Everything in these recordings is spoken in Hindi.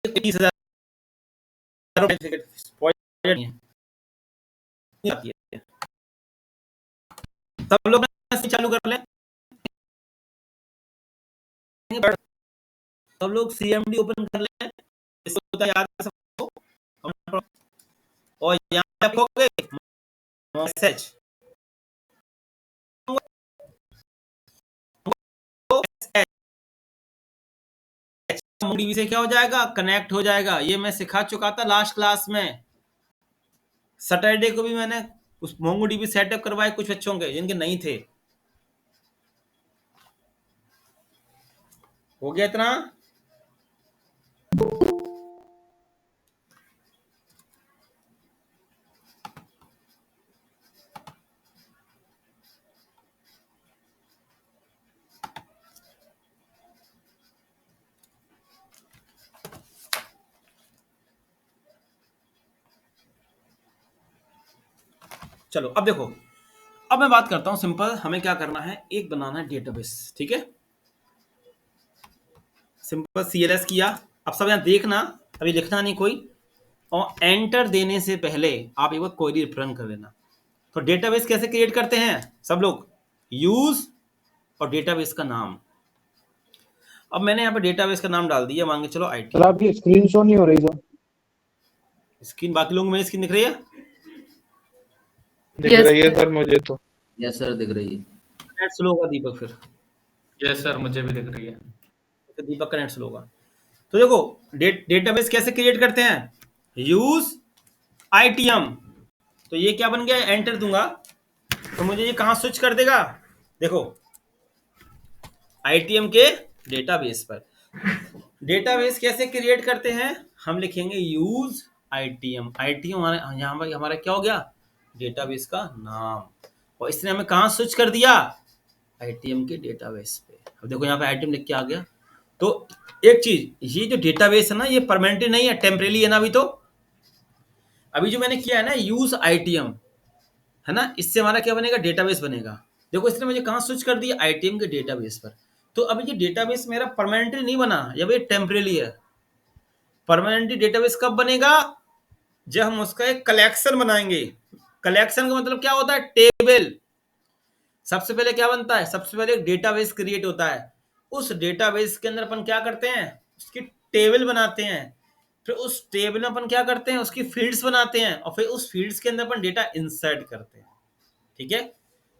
30,000 सब लोग चालू कर लें, सब लोग CMD ओपन कर लें, इसको याद है सबको, और यहाँ पे हो गए मैसेज, MongoDB से क्या हो जाएगा, कनेक्ट हो जाएगा। ये मैं सिखा चुका था लास्ट क्लास में। सैटरडे को भी मैंने उस MongoDB सेटअप करवाए कुछ बच्चों के जिनके नहीं थे। हो गया इतना? चलो अब देखो, अब मैं बात करता हूं सिंपल। हमें क्या करना है, एक बनाना है डेटाबेस, ठीक है। सिंपल CLS किया। अब सब यहाँ देखना, अभी लिखना नहीं कोई, और एंटर देने से पहले आप एक बार क्वेरी रन कर लेना। तो डेटाबेस कैसे क्रिएट करते हैं सब लोग, यूज और डेटाबेस का नाम। अब मैंने यहाँ पे डेटाबेस का नाम डाल दिया, मान के चलो IT। सर आपकी स्क्रीन शो नहीं हो रही सर। स्क्रीन बाकी लोगों में स्क्रीन दिख रही है? दिख रही है सर मुझे तो। यस सर दिख रही है। नेट स्लो होगा दीपक, फिर यस सर मुझे भी दिख रही है। तो दीपक का नेट स्लो होगा। तो देखो डेटाबेस कैसे क्रिएट करते हैं, यूज ITM। तो ये क्या बन गया, एंटर दूंगा तो मुझे ये कहां स्विच कर देगा, देखो ITM के डेटाबेस पर। डेटाबेस कैसे क्रिएट करते हैं, हम लिखेंगे यूज ITM। ITM हमारे यहाँ पर हमारा क्या हो गया, डेटाबेस का नाम, और इसने हमें कहां स्विच कर दिया, ITM के डेटाबेस पे। अब देखो यहाँ पे ITM लिख के आ गया। तो एक चीज, ये जो डेटाबेस है ना, ये परमानेंट नहीं है, टेम्परेरी है ना। अभी जो मैंने किया है ना यूज ITM, है ना, इससे हमारा क्या बनेगा, डेटाबेस बनेगा। देखो इसने मुझे कहां स्विच कर दिया, ITM के डेटाबेस पर। तो अभी ये डेटाबेस मेरा परमानेंटली नहीं बना, या ये टेम्परेरी है। परमानेंटली डेटाबेस कब बनेगा, जब हम उसका एक कलेक्शन बनाएंगे। कलेक्शन का मतलब क्या होता है, टेबल। सबसे पहले क्या बनता है, सबसे पहले एक डेटाबेस क्रिएट होता है। उस डेटाबेस के अंदर अपन क्या करते हैं, उसकी टेबल बनाते हैं। फिर उस टेबल में अपन क्या करते हैं, उसकी फील्ड्स बनाते हैं, और फिर उस फील्ड्स के अंदर अपन डेटा इंसर्ट करते हैं, ठीक है।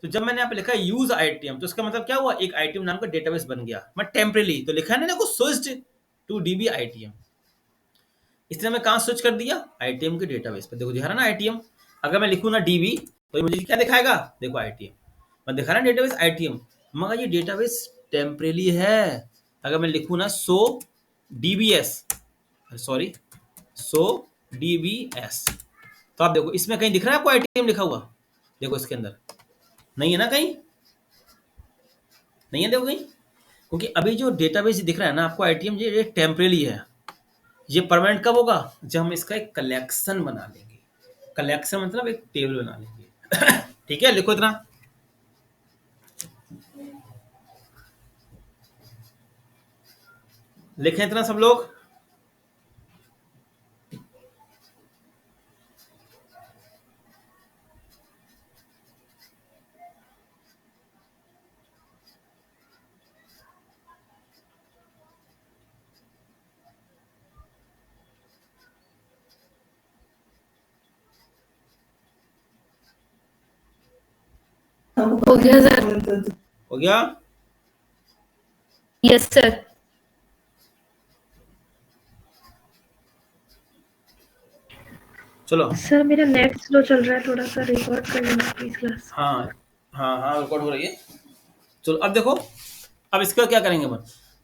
तो जब मैंने यहाँ पे लिखा यूज ITM, तो इसका मतलब क्या हुआ, एक ITM नाम का डेटाबेस बन गया। मैं टेम्परेरी तो लिखा है ना, देखो स्विच्ड टू DB ITM। इसलिए मैं कहां स्विच कर दिया, ITM के डेटाबेस पर। देखो दिखा रहा ना ITM। अगर मैं लिखूं ना DB तो मुझे क्या दिखाएगा, देखो ITM। मैं दिखा रहा ना डेटाबेस ITM, मगर ये डेटाबेस टेम्परेरी है। अगर मैं लिखूं ना सो DBS, सॉरी सो DBS, तो आप देखो इसमें कहीं दिख रहा है आपको ITM लिखा हुआ, देखो इसके अंदर नहीं है ना, कहीं नहीं है, देखो कहीं। क्योंकि अभी जो डेटाबेस दिख रहा है ना आपको ITM, ये टेम्परेरी है। ये परमानेंट कब होगा, जब हम इसका एक कलेक्शन बना लेंगे। कलेक्शन मतलब एक टेबल बना लेंगे। ठीक है, लिखो इतना। लिखें इतना सब लोग। हो गया सर। हो गया? Yes sir. चलो सर मेरा नेट स्लो चल रहा है, थोड़ा सा रिकॉर्ड कर लेना प्लीज क्लास। हाँ हाँ हाँ, रिकॉर्ड हो रही है। चलो अब देखो, अब इसका क्या करेंगे अपन,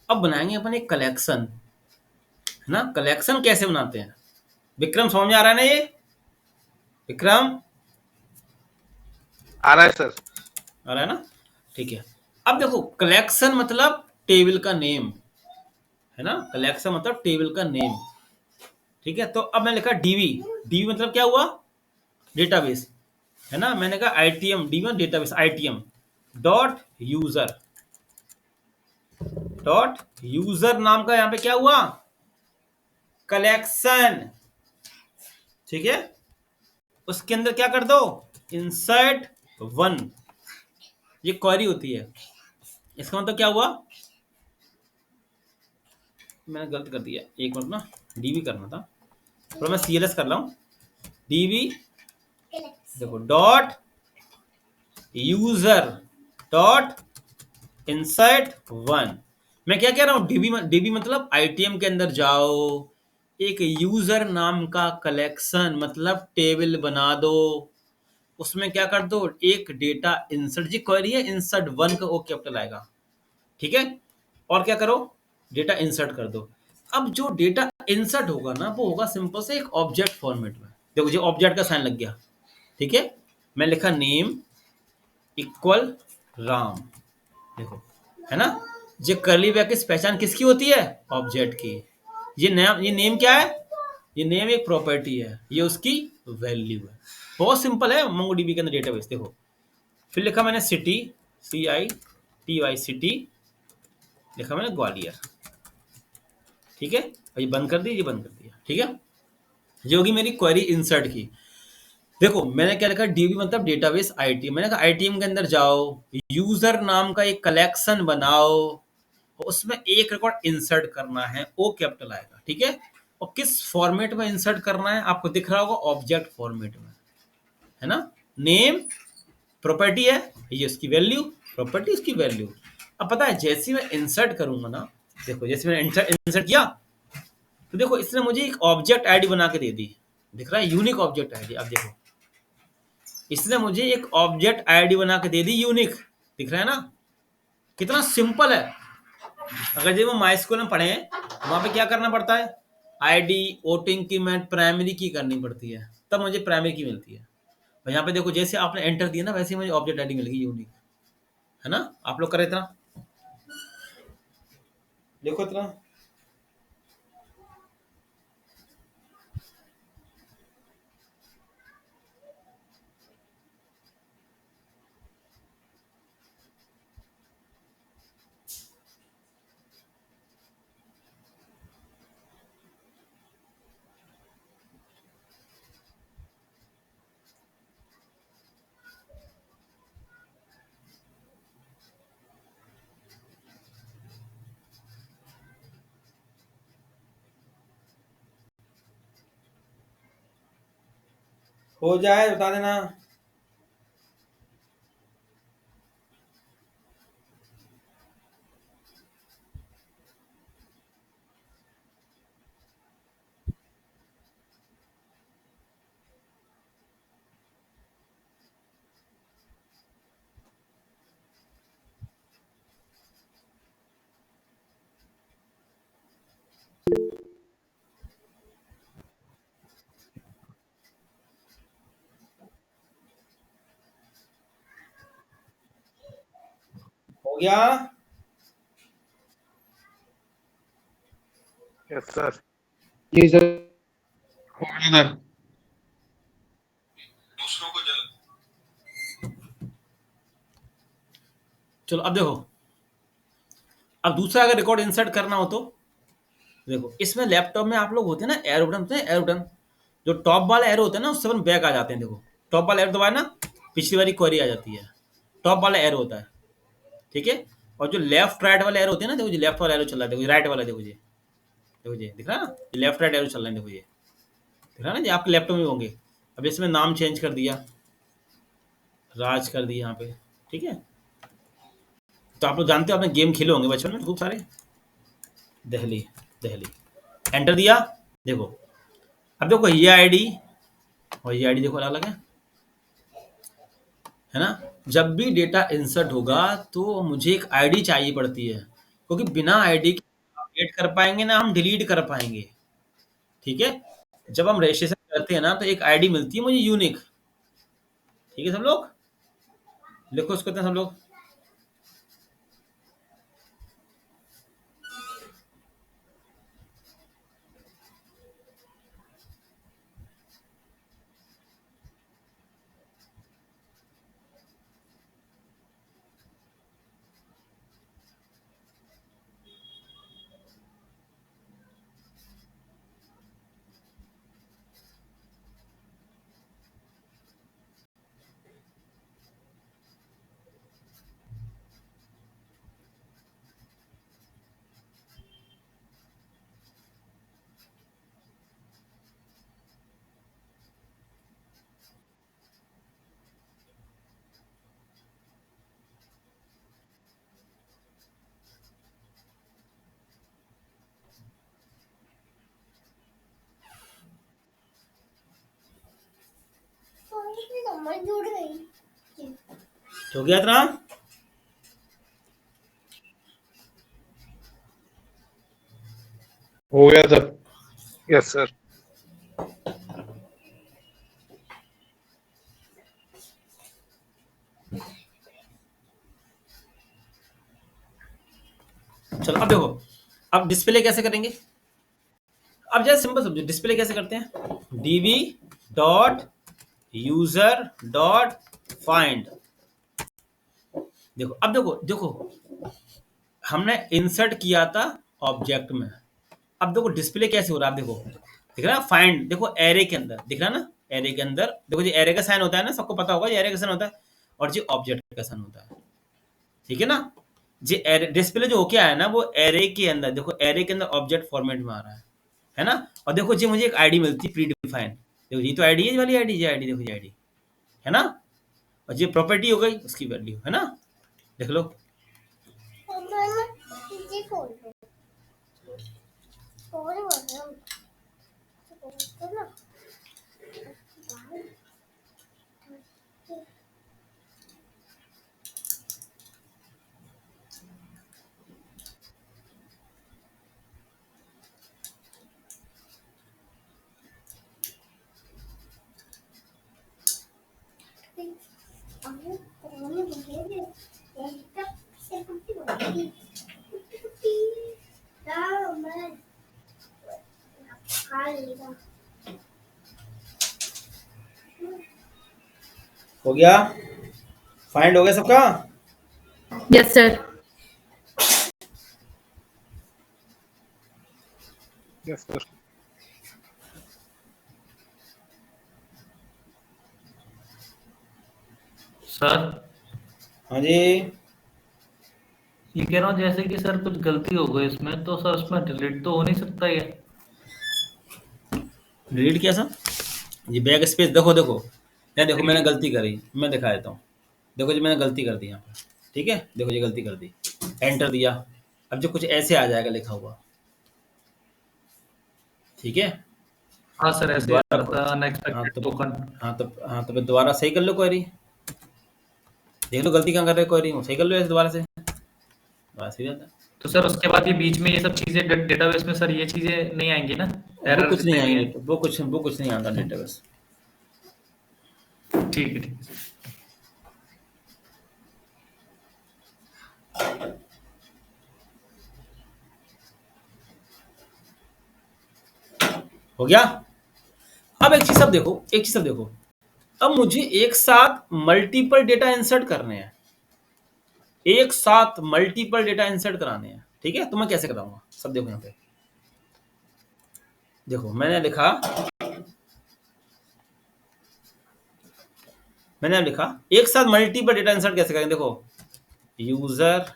अब बनाएंगे अपन एक कलेक्शन, है ना। कलेक्शन कैसे बनाते हैं, विक्रम समझ में आ रहा है ना ये, विक्रम आ रहा है सर। आ रहा है ना, ठीक है। अब देखो कलेक्शन मतलब टेबल का नेम, है ना। कलेक्शन मतलब टेबल का नेम, ठीक है। तो अब मैंने लिखा DB मतलब क्या हुआ, डेटाबेस, है ना। मैंने कहा ITM, DB database ITM dot user नाम का यहाँ पे क्या हुआ, कलेक्शन, ठीक है, उसके अंदर क्या कर दो, इंसर्ट वन, ये क्वेरी होती है। इसका मतलब क्या हुआ, मैंने गलत कर दिया, एक मिनट ना, डीबी करना था, थोड़ा मैं सीएलएस कर रहा हूँ। डीबी देखो dot user dot insert one. मैं क्या कह रहा हूँ, डीबी डीबी मतलब आईटीएम के अंदर जाओ, एक यूजर नाम का कलेक्शन मतलब टेबल बना दो, उसमें क्या कर दो, एक डेटा इंसर्ट, जी क्वेरी है इंसर्ट वन का ओ कैपिटल आएगा, ठीक है, और क्या करो, डेटा इंसर्ट कर दो। अब जो डेटा इंसर्ट होगा ना, वो होगा सिंपल से एक ऑब्जेक्ट फॉर्मेट में। देखो ये ऑब्जेक्ट का साइन लग गया, ठीक है, मैं लिखा नेम इक्वल राम, देखो, है ना, ये कर्ली ब्रैकेट्स पहचान किसकी होती है, ऑब्जेक्ट की। ये नेम क्या है, ये नेम एक प्रॉपर्टी है, ये उसकी वैल्यू है। बहुत सिंपल है मोंगोडीबी के अंदर डेटाबेस। देखो फिर लिखा मैंने सिटी, CITY सिटी, लिखा मैंने ग्वालियर, ठीक है, और ये बंद कर दिया, ये बंद कर दिया, ठीक है, ये होगी मेरी क्वेरी इंसर्ट की। देखो मैंने क्या लिखा, डीबी मतलब डेटाबेस आईटीएम, मैंने कहा आईटीएम के अंदर जाओ, यूजर नाम का एक कलेक्शन बनाओ, उसमें एक रिकॉर्ड इंसर्ट करना है, ओ कैपिटल आएगा, ठीक है, और किस फॉर्मेट में इंसर्ट करना है आपको दिख रहा होगा, ऑब्जेक्ट फॉर्मेट में, है ना, नेम प्रॉपर्टी है, ये उसकी वैल्यू, प्रॉपर्टी उसकी वैल्यू। अब पता है जैसे मैं इंसर्ट करूंगा ना, देखो जैसे मैंने इंसर्ट किया, तो देखो इसने मुझे एक ऑब्जेक्ट आईडी बना के दे दी, दिख रहा है, यूनिक ऑब्जेक्ट आईडी। अब देखो इसने मुझे एक ऑब्जेक्ट आईडी बना के दे दी, यूनिक, दिख रहा है ना, कितना सिंपल है। अगर जब हम माई स्कूल में पढ़े वहां पे क्या करना पड़ता है, आईडी वोटिंग की मैं प्राइमरी की करनी पड़ती है, तब मुझे प्राइमरी की मिलती है। और यहाँ पे देखो जैसे आपने एंटर दिया ना, वैसे ही मुझे ऑब्जेक्ट आईडी मिल गई यूनिक, है ना, आप लोग करें इतना, देखो इतना, हो जाए बता देना। हो गया, यस सर। जी सर। हो गया सर। चलो अब देखो, अब दूसरा अगर रिकॉर्ड इंसर्ट करना हो तो देखो, इसमें लैपटॉप में आप लोग होते हैं ना एरो बटन, होते हैं एरो बटन, जो टॉप वाला एरो होता है ना, उससे अपन बैक आ जाते हैं। देखो टॉप वाला एरो दबाया ना, पिछली वाली क्वेरी आ जाती है, टॉप वाला एरो होता है, ठीक है, और जो लेफ्ट राइट वाला एरो होते हैं ना, देखो जी लेफ्ट वाला एरो चल रहा है, देखो राइट वाला, देखो जी, देखो जी दिख रहा है ना, ये लेफ्ट राइट एरो चल रहा है, देखो ये दिख रहा है ना जी, आपके लैपटॉप में होंगे। अब इसमें नाम चेंज कर दिया, राज कर दिया यहाँ पे, ठीक है, तो आप लोग जानते हो आपने गेम खेले होंगे बचपन में खूब सारे, दहली दहली, एंटर दिया, देखो अब देखो ये आईडी और ये आईडी देखो अलग अलग है ना। जब भी डेटा इंसर्ट होगा तो मुझे एक आईडी चाहिए पड़ती है, क्योंकि बिना आईडी के अपडेट कर पाएंगे ना हम डिलीट कर पाएंगे, ठीक है, जब हम रजिस्ट्रेशन करते हैं ना तो एक आईडी मिलती है मुझे यूनिक, ठीक है सब लोग, लिखो इसको सब लोग, हो गया इतना? हो गया सर। Yes sir. चलो अब देखो, अब डिस्प्ले कैसे करेंगे? अब जैसे सिंपल समझो, डिस्प्ले कैसे करते हैं? db dot user dot find. देखो अब देखो देखो, हमने इंसर्ट किया था ऑब्जेक्ट में। अब देखो डिस्प्ले कैसे हो रहा है, आप देखो, दिख रहा है फाइंड, देखो एरे के अंदर दिख रहा है ना, एरे के अंदर देखो, ये एरे का साइन होता है ना, सबको पता होगा ये एरे का साइन होता है, और ये ऑब्जेक्ट का साइन होता है, ठीक है ना। ये एरे डिस्प्ले जो होके आया ना, वो एरे के अंदर, देखो एरे के अंदर ऑब्जेक्ट फॉर्मेट में आ रहा है ना। और देखो जी मुझे एक आईडी मिलती है प्री डिफाइन, देखो ये तो आईडी है, ये वाली आईडी, ये आईडी देखो, ये आईडी है ना, और ये प्रॉपर्टी हो गई उसकी वैल्यू, है ना, देख लो। हो गया, फाइंड हो गया सबका? Yes sir. Yes sir. Sir हाँ जी, ये कह रहा हूँ जैसे कि सर कुछ गलती हो गई इसमें, तो सर उसमें डिलीट तो हो नहीं सकता ये? डिलीट किया सर, ये बैक स्पेस देखो देखो, यार देखो मैंने गलती करी, मैं दिखा देता हूँ, देखो जी मैंने गलती कर दी यहाँ पर, ठीक है, देखो ये गलती कर दी, एंटर दिया, अब जो कुछ ऐसे आ जाएगा लिखा हुआ, ठीक है। हाँ सर, ऐसे आ रहा था हाँ अनएक्सपेक्टेड तो टोकन। हाँ तो फिर दोबारा सही कर लो क्वेरी, देख लो गलती कहाँ कर रहे हो, क्वेरी सही कर लो ऐसे दोबारा से, दोबारा सही रहता है। तो सर उसके बाद ये बीच में ये सब चीजें डेटाबेस में सर ये चीजें नहीं आएंगी ना? वो एरर कुछ नहीं जितने भी आएंगे, हैं। वो कुछ नहीं आता डेटाबेस। ठीक है, ठीक है। हो गया। अब एक चीज अब देखो, एक चीज अब देखो, अब मुझे एक साथ मल्टीपल डेटा इंसर्ट करने हैं, एक साथ मल्टीपल डेटा इंसर्ट कराने हैं, ठीक है, तो मैं कैसे कराऊंगा? सब देखो यहाँ पे, देखो मैंने लिखा एक साथ मल्टीपल डेटा इंसर्ट कैसे करेंगे, देखो यूजर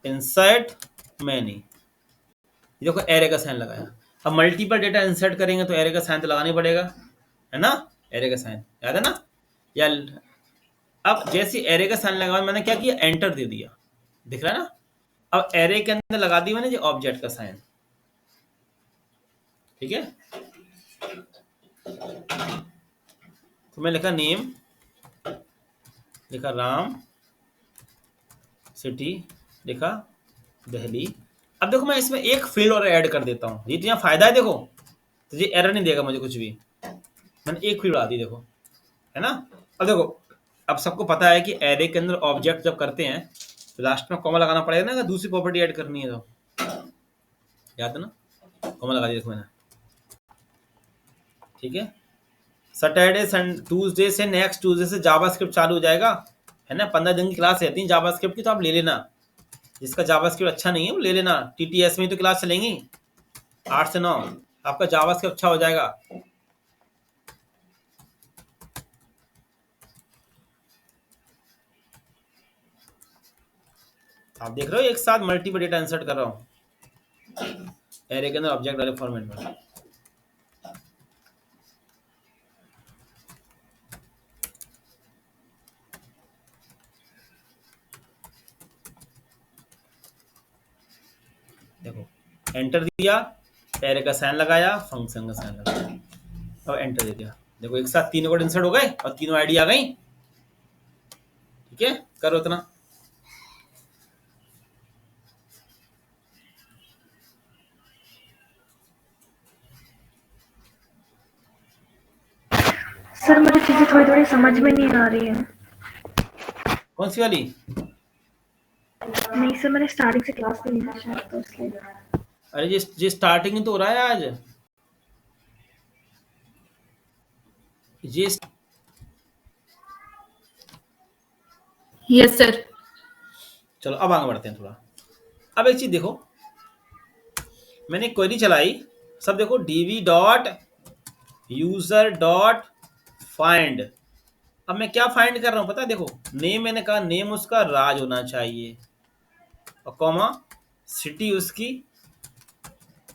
इंसर्ट मैनी, देखो एरे का साइन लगाया। अब मल्टीपल डेटा इंसर्ट करेंगे तो एरे का साइन तो लगाना ही पड़ेगा, है ना, एरे का साइन याद है ना, या अब जैसे एरे का साइन लगाया मैंने क्या किया, एंटर दे दिया, दिख रहा है ना। अब एरे के अंदर लगा दी मैंने जो ऑब्जेक्ट का साइन, ठीक है, तो मैं लिखा नेम, लिखा राम, सिटी लिखा दिल्ली। अब देखो मैं इसमें एक फील्ड और ऐड कर देता हूँ, ये तो यहाँ फायदा है, देखो तो ये एरर नहीं देगा मुझे कुछ भी, मैंने एक फील्ड बढ़ा दी, देखो है ना। अब देखो, अब सबको पता है कि एरे के अंदर ऑब्जेक्ट जब करते हैं तो लास्ट में कॉमा लगाना पड़ेगा ना, अगर दूसरी प्रॉपर्टी ऐड करनी है तो, याद है ना, कॉमा लगा दिया देखो मैंने, ठीक है। सैटरडे ट्यूसडे से नेक्स्ट ट्यूसडे से जावास्क्रिप्ट चालू हो जाएगा, है ना, 15 दिन की क्लास रहती है जावास्क्रिप्ट की, तो आप ले लेना, जिसका जावास्क्रिप्ट अच्छा नहीं है वो ले लेना, टीटीएस में तो क्लास चलेंगी 8 से 9, आपका जावास्क्रिप्ट अच्छा हो जाएगा। आप देख रहे हो एक साथ मल्टीपल डेटा इंसर्ट कर रहा हूँ एरे के अंदर ऑब्जेक्ट वाले फॉर्मेट में। देखो एंटर दिया, एरे का साइन लगाया, फंक्शन का साइन लगाया, अब एंटर दे दिया, देखो एक साथ 3 रिकॉर्ड इंसर्ट हो गए और तीनों आईडी आ गई। ठीक है, करो इतना। सर मुझे चीजें थोड़ी थोड़ी समझ में नहीं आ रही है। कौन सी वाली? नहीं सर, मैंने स्टार्टिंग से क्लास में नहीं था शायद, तो इसलिए। अरे ये स्टार्टिंग ही तो हो रहा है आज। ये यस सर। चलो अब आगे बढ़ते हैं थोड़ा। अब एक चीज देखो, मैंने क्वेरी चलाई, सब देखो dv dot user dot find. अब मैं क्या फाइंड कर रहा हूँ पता है? देखो नेम, मैंने कहा नेम उसका राज होना चाहिए और कॉमा सिटी उसकी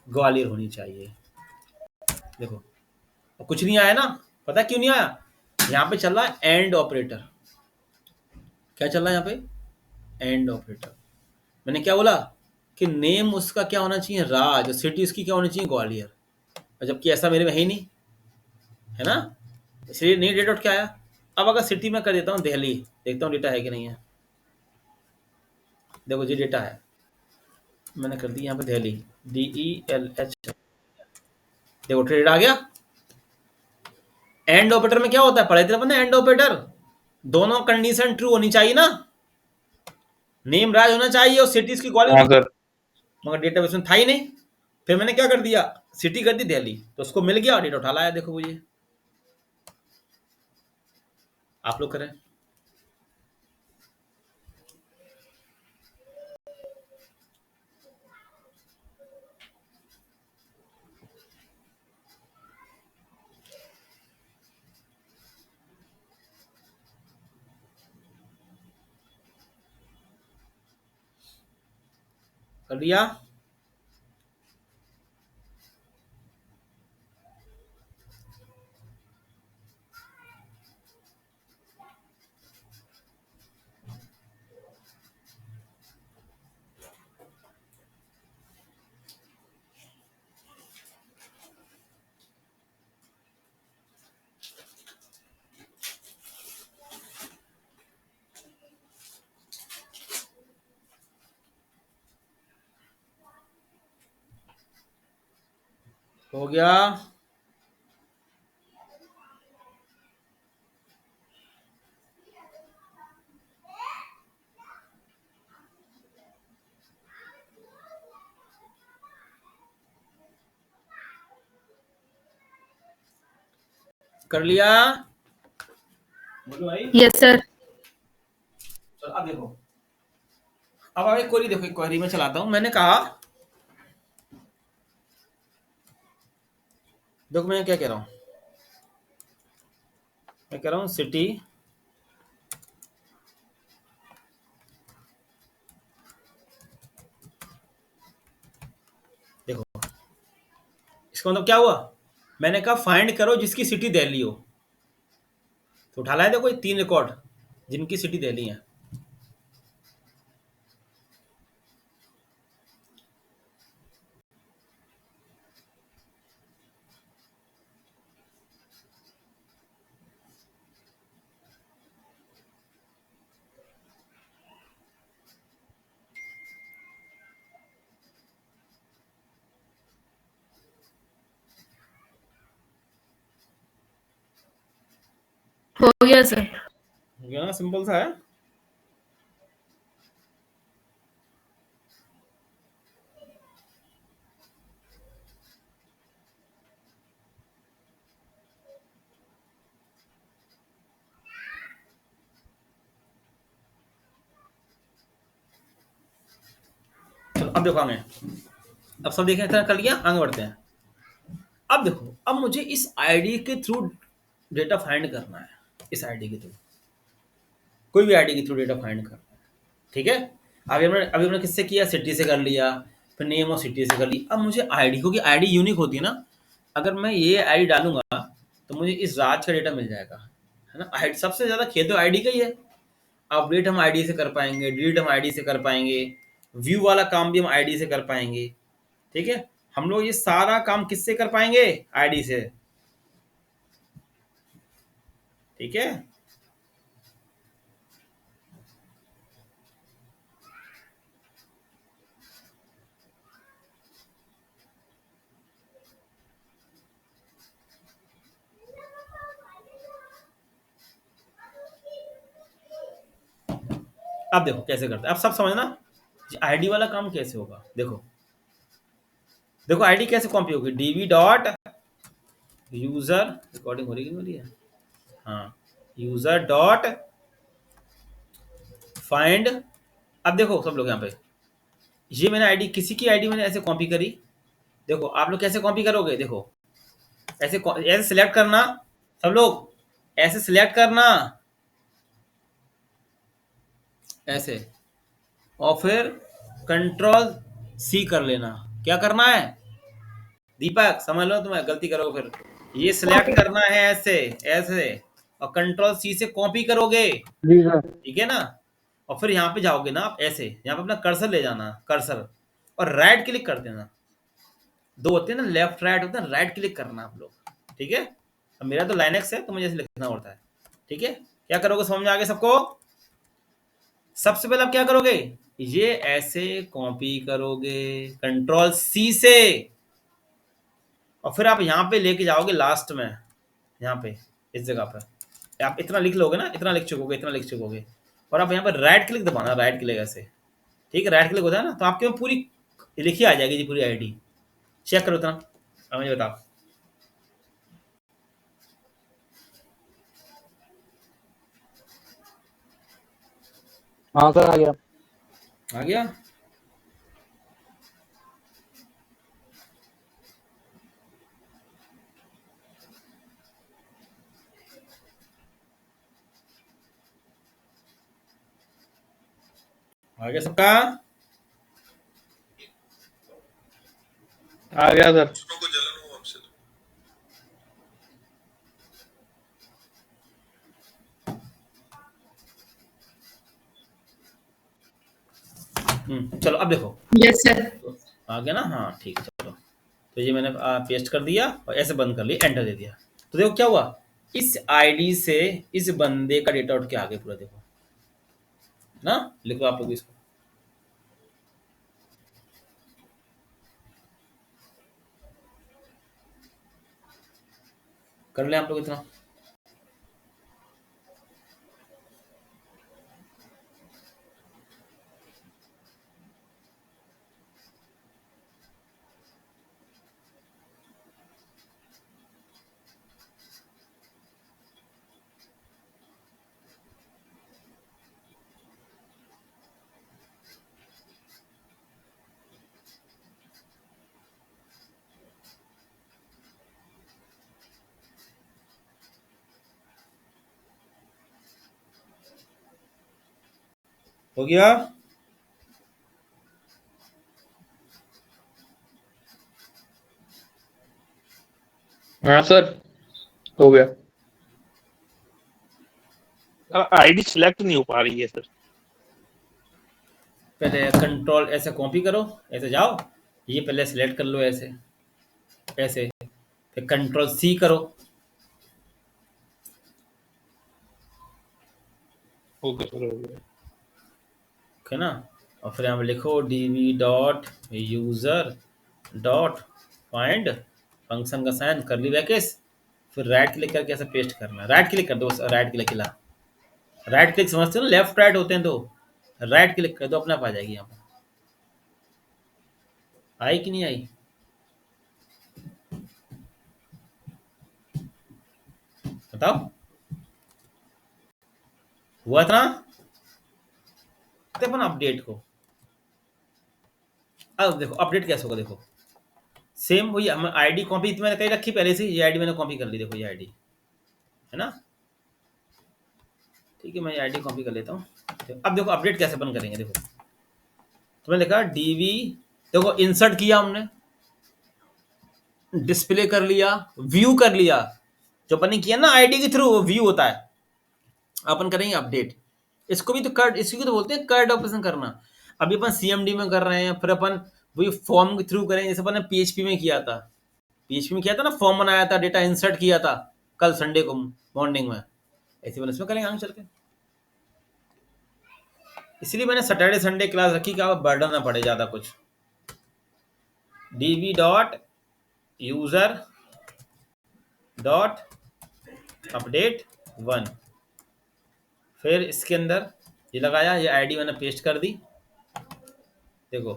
ग्वालियर होनी चाहिए। देखो और कुछ नहीं आया ना, पता क्यों नहीं आया? यहाँ पे चल रहा है एंड ऑपरेटर। क्या चल रहा है यहाँ पे? And operator. मैंने क्या बोला कि नेम उसका क्या होना चाहिए? राज, और सिटी उसकी क्या होनी चाहिए? ग्वालियर। और जबकि ऐसा मेरे में है ही नहीं, है ना, इसलिए नहीं डेटा आउट क्या आया। अब अगर सिटी में कर देता हूँ दिल्ली, देखता हूँ डेटा है कि नहीं है। देखो ये डेटा है, मैंने कर दी यहाँ पे दिल्ली, DELH। देखो डेटा आ गया। एंड ऑपरेटर में क्या होता है? पढ़े थे अपन एंड ऑपरेटर, दोनों कंडीशन ट्रू होनी चाहिए ना, नेम राज होना चाहिए और सिटीज की ग्वालियर हाँ होनी। सर। मगर डेटाबेस में था ही नहीं। फिर मैंने क्या कर दिया, सिटी कर दी दिल्ली, तो उसको मिल गया और डेटा उठा लाया। देखो वो ये, आप लोग करें। कर दिया। हो गया। कर लिया। बोलो भाई। Yes sir. चलो अब देखो, अब एक क्वेरी देखो, एक क्वेरी में चलाता हूं। मैंने कहा, देखो मैं क्या कह रहा हूं, मैं कह रहा हूं सिटी देखो, इसका मतलब क्या हुआ? मैंने कहा फाइंड करो जिसकी सिटी दिल्ली हो, तो उठा लाया। देखो ये 3 रिकॉर्ड जिनकी सिटी दिल्ली है। हो गया सर। हो गया ना, सिंपल सा है। चलो अब देखो आगे, अब सब देखें, इतना कर लिया, आगे बढ़ते हैं। अब देखो, अब मुझे इस आईडी के थ्रू डेटा फाइंड करना है। इस आईडी के थ्रू, कोई भी आईडी के थ्रू डेटा फाइंड करना है। ठीक है, अभी हमने किससे किया? सिटी से कर लिया, फिर नेम और सिटी से कर ली। अब मुझे आईडी, क्योंकि आईडी यूनिक होती है ना, अगर मैं ये आईडी डालूंगा तो मुझे इस राज का डेटा मिल जाएगा, है ना। आईडी सबसे ज्यादा खेल तो आईडी का ही है। अपडेट हम आईडी से कर पाएंगे, डिलीट हम आईडी से कर पाएंगे, व्यू वाला काम भी हम आईडी से कर पाएंगे। ठीक है, हम लोग ये सारा काम किससे कर पाएंगे? आईडी से। ठीक है। अब देखो कैसे करते हैं, अब सब समझना आईडी वाला काम कैसे होगा। देखो देखो आईडी कैसे कॉपी होगी, डीबी डॉट यूजर, रिकॉर्डिंग हो रही कि नहीं हो रही है, हाँ, यूजर डॉट फाइंड। अब देखो सब लोग यहाँ पे, ये मैंने आईडी, किसी की आईडी मैंने ऐसे कॉपी करी। देखो आप लोग कैसे कॉपी करोगे, देखो ऐसे ऐसे सिलेक्ट करना, सब लोग ऐसे सिलेक्ट करना, ऐसे, और फिर कंट्रोल सी कर लेना। क्या करना है दीपक, समझ लो, तुम्हें गलती करोगे फिर, ये सिलेक्ट करना है ऐसे ऐसे, और कंट्रोल सी से कॉपी करोगे, जी सर। ठीक है ना। और फिर यहाँ पे जाओगे ना आप ऐसे, यहाँ पे अपना कर्सर ले जाना, कर्सर, और राइट क्लिक कर देना। दो होते हैं ना, लेफ्ट राइट होता है, राइट क्लिक करना आप लोग, ठीक है। अब मेरा तो लाइनेक्स है तो मुझे ऐसे लिखना पड़ता है, ठीक है। क्या करोगे, समझ में आ गया सबको। सबसे पहले आप क्या करोगे, ये ऐसे कॉपी करोगे कंट्रोल सी से, और फिर आप यहाँ पे लेके जाओगे लास्ट में, यहाँ पे इस जगह पर आप इतना लिख लोगे ना, इतना लिख चुकोगे, इतना लिख चुकोगे, और आप यहाँ पर राइट क्लिक दबाना, राइट क्लिक ऐसे, ठीक है, राइट क्लिक होता है ना, तो आपके में पूरी लिखी आ जाएगी जी, पूरी आईडी। चेक करो इतना, अब मुझे बताओ। हाँ सर, आ गया। आ गया। आ गया सबका। आ गया सर। चलो अब देखो, यस सर। आ गया ना, हाँ ठीक है, चलो। तो ये मैंने पेस्ट कर दिया और ऐसे बंद कर लिया, एंटर दे दिया। तो देखो क्या हुआ, इस आईडी से इस बंदे का डेटा उठ के आ गया पूरा, देखो ना, लिखो आप लोग इसको। कर ले आप लोग इतना। हो गया। हाँ सर, हो गया। आईडी सिलेक्ट नहीं हो पा रही है सर। पहले कंट्रोल ऐसे कॉपी करो, ऐसे जाओ, ये पहले सिलेक्ट कर लो ऐसे ऐसे, फिर कंट्रोल सी करो, हो गया सर, हो गया। है ना। और फिर यहाँ पे लिखो db dot user dot find, function का साइन, करली ब्रैकेट्स, फिर राइट क्लिक करके ऐसे पेस्ट करना, राइट क्लिक कर दो, राइट क्लिक खिला, राइट क्लिक समझते हो ना, लेफ्ट राइट होते हैं, तो राइट क्लिक कर दो, अपने आप आ जाएगी। यहाँ पर आई कि नहीं आई, बताओ, हुआ था ना। अपन अपडेट को, अब देखो अपडेट कैसे होगा, देखो सेम वही, हम आईडी कॉपी मैंने कहीं रखी पहले से, ये आईडी मैंने कॉपी कर ली, देखो ये आईडी है ना, ठीक है, मैं ये आईडी कॉपी कर लेता हूँ। अब देखो अपडेट कैसे अपन करेंगे, देखो तो मैंने लिखा डीवी, देखो इंसर्ट किया हमने, डिस्प्ले कर लिया, व्यू कर लिया, जो अपन ने किया ना आईडी के थ्रू, वो व्यू होता है। अपन करेंगे अपडेट, इसको भी तो कर्ड, इसको तो बोलते हैं कर्ड ऑपरेशन करना। अभी अपन सीएमडी में कर रहे हैं, फिर अपन वही फॉर्म के थ्रू करेंगे, जैसे अपन ने पीएचपी में किया था, पीएचपी में किया था ना, फॉर्म बनाया था, डेटा इंसर्ट किया था कल संडे को मॉर्निंग में, ऐसे अपन इसमें करेंगे आगे चल के। इसलिए मैंने सैटरडे संडे क्लास रखी कि आप बर्डन ना पड़े ज़्यादा कुछ। db dot user dot update 1, फिर इसके अंदर ये लगाया, ये आईडी मैंने पेस्ट कर दी, देखो,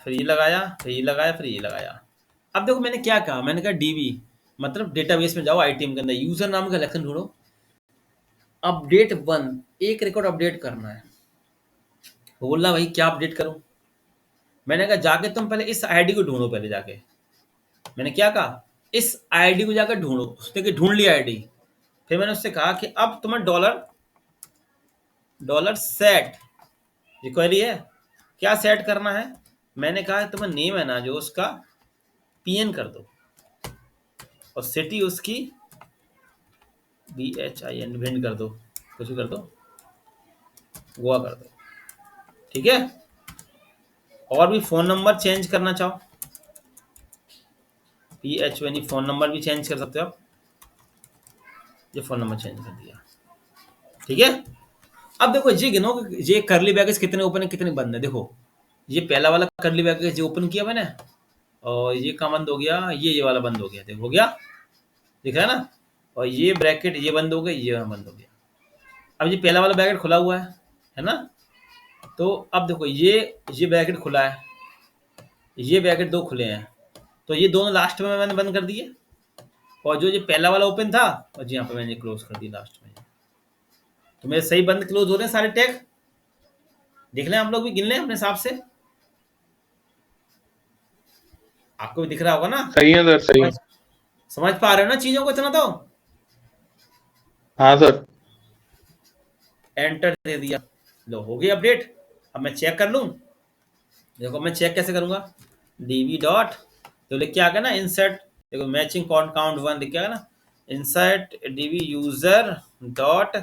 फिर ये लगाया, फिर ये लगाया, फिर ये लगाया। अब देखो मैंने क्या कहा, मैंने कहा डीबी मतलब डेटाबेस में जाओ, आईटीएम के अंदर यूजर नाम का कलेक्शन ढूंढो, अपडेट 1, एक रिकॉर्ड अपडेट करना है। बोला भाई क्या अपडेट करूं, मैंने कहा जाके तुम पहले इस आईडी को ढूंढो, पहले जाके मैंने क्या कहा, इस आईडी को जाकर ढूंढो। उसने कि ढूंढ लिया आईडी। फिर मैंने उससे कहा कि अब तुम्हें डॉलर सेट, ये क्वेरी है, क्या सेट करना है। मैंने कहा तुम्हें नेम है ना जो उसका पीएन कर दो, और सिटी उसकी BHIN भिंड कर दो, कुछ भी कर दो, गोवा कर दो, ठीक है। और भी फोन नंबर चेंज करना चाहो, PHN फोन नंबर भी चेंज कर सकते हो आप, ये फोन नंबर चेंज कर दिया, ठीक है। अब देखो ये गिनो कि ये करली ब्रैकेट्स कितने ओपन है कितने बंद है। देखो ये पहला वाला करली ब्रैकेट जो ओपन किया मैंने, और ये कहाँ बंद हो गया, ये वाला बंद हो गया, देखो हो गया, दिख रहा है ना। और ये ब्रैकेट ये बंद हो गया, ये बंद हो गया। अब ये पहला वाला ब्रैकेट खुला हुआ है ना। तो अब देखो ये ब्रैकेट खुला है, ये ब्रैकेट दो खुले हैं, तो ये दोनों लास्ट में मैंने बंद कर दिए, और जो ये पहला वाला ओपन था, और यहाँ पे मैंने क्लोज कर दिया लास्ट में। तो मेरे सही बंद क्लोज हो रहे हैं सारे टैग, देख लें आप लोग भी, गिन लें अपने हिसाब से, आपको भी दिख रहा होगा ना। सही है सर, सही है। समझ पा रहे हो ना चीजों को इतना तो। हाँ सर। एंटर दे दिया, लो हो गई अपडेट। अब मैं चेक कर लूं, देखो मैं चेक कैसे करूंगा, db डॉट, तो लिख के आ गया ना इंसर्ट, देखो मैचिंग काउंट 1 लिख के आ गया ना, insert db user dot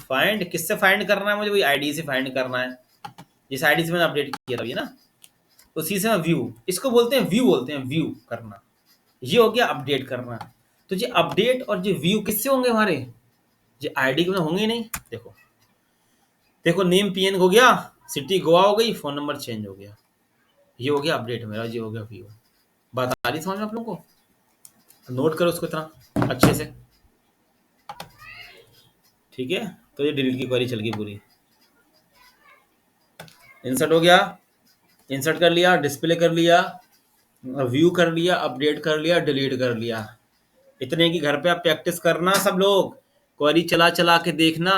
find, किससे फाइंड करना है मुझे, वही आईडी से फाइंड करना है, जिस आईडी से मैंने अपडेट किया था ये ना, उसी से मैं व्यू, इसको बोलते हैं व्यू, बोलते हैं व्यू करना, ये हो गया अपडेट करना। तो ये अपडेट और ये व्यू किससे होंगे हमारे, ये आईडी के होंगे ही नहीं। देखो देखो नेम पीएन हो गया, सिटी गोवा हो गई, फोन नंबर चेंज हो गया, ये हो गया अपडेट मेरा, ये हो गया व्यू। बात आ रही समझ में आप लोगों को, नोट करो उसको इतना अच्छे से, ठीक है। तो ये डिलीट की क्वेरी चल गई पूरी, इंसर्ट हो गया, इंसर्ट कर लिया, डिस्प्ले कर लिया, व्यू कर लिया, अपडेट कर लिया, डिलीट कर लिया। इतने की घर पे आप प्रैक्टिस करना सब लोग, क्वेरी चला चला के देखना।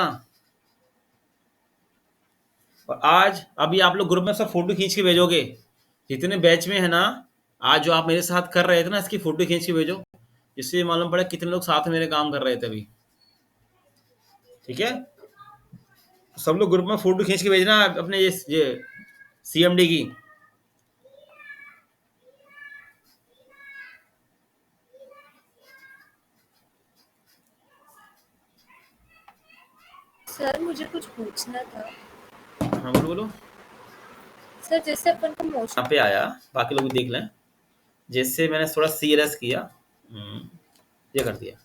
और आज अभी आप लोग ग्रुप में सब फोटो खींच के भेजोगे, जितने बैच में है ना, आज जो आप मेरे साथ कर रहे थे ना, इसकी फोटो खींच के भेजो, जिससे मालूम पड़ा कितने लोग साथ में मेरे काम कर रहे थे अभी, ठीक है। सब लोग ग्रुप में फोटो खींच के भेजना अपने ये CMD की। सर मुझे कुछ पूछना था। हाँ बोलो बोलो। सर जैसे अपन को मोशन यहाँ पे आया, बाकी लोग देख लें, जैसे मैंने थोड़ा CLS किया, ये कर दिया।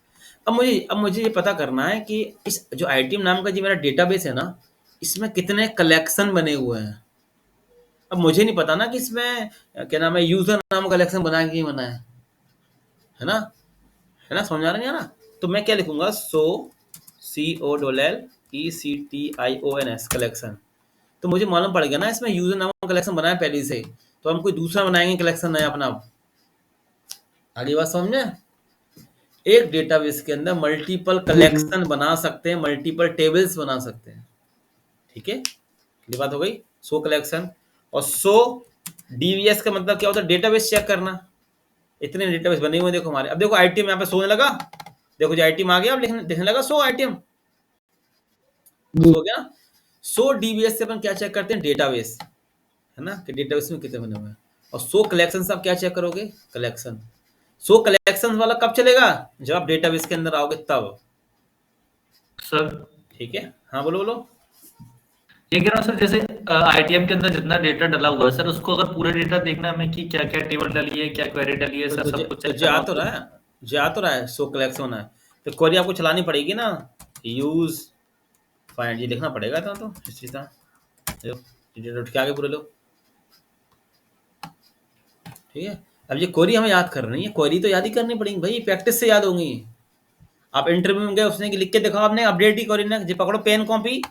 अब मुझे ये पता करना है कि इस जो आईटीएम नाम का जो मेरा डेटाबेस है ना, इसमें कितने कलेक्शन बने हुए हैं। अब मुझे नहीं पता ना कि इसमें क्या नाम है, यूजर नाम कलेक्शन बनाया कि नहीं बनाया है ना, समझ आ रहा है ना। तो मैं क्या लिखूंगा, COLLECTIONS कलेक्शन, तो मुझे मालूम पड़ गया ना इसमें यूजर नाम कलेक्शन बनाया पहले से, तो हम कोई दूसरा बनाएंगे कलेक्शन नया अपना। आगे बात समझ में, एक डेटाबेस के अंदर मल्टीपल कलेक्शन बना सकते हैं, मल्टीपल टेबल्स बना सकते हैं, ठीक है। ये बात हो गई, 100 कलेक्शन। और 100 DBS का मतलब क्या होता है, डेटाबेस चेक करना, इतने डेटाबेस बने हुए देखो हमारे। अब देखो आईटीएम यहाँ पे सोने लगा, देखो जो आईटीएम आ गया, अब दिखने लगा 100 आईटीएम हो गया। 100 DBS से अपन क्या चेक करते हैं, डेटाबेस है ना, कि डेटाबेस में कितने बने हुए हैं। और 100 कलेक्शन से आप क्या चेक करोगे, कलेक्शन। 100 कलेक्शन वाला कब चलेगा, जब आप डेटाबेस के अंदर आओगे तब, सर ठीक है। हाँ बोलो बोलो। ये कह रहा हूँ सर, जैसे आईटीएम के अंदर जितना डेटा डला हुआ है सर, उसको अगर पूरा डेटा देखना है हमें कि क्या क्या टेबल डली है, क्या क्वेरी डली है सर, सब कुछ जा तो रहा है 100 कलेक्शन होना है। तो क्वेरी आपको चलानी पड़ेगी ना, यूज फाइंड, ये लिखना पड़ेगा तो इस चीज का उठ के आगे पूरे लो। ठीक है, अब ये क्वेरी हमें याद करनी है, क्वेरी तो याद ही करनी पड़ेगी भाई, प्रैक्टिस से याद होंगी। आप इंटरव्यू में गए, उसने लिख के दिखाओ आपने अपडेट ही क्वेरी ना, जी पकड़ो पेन कॉपी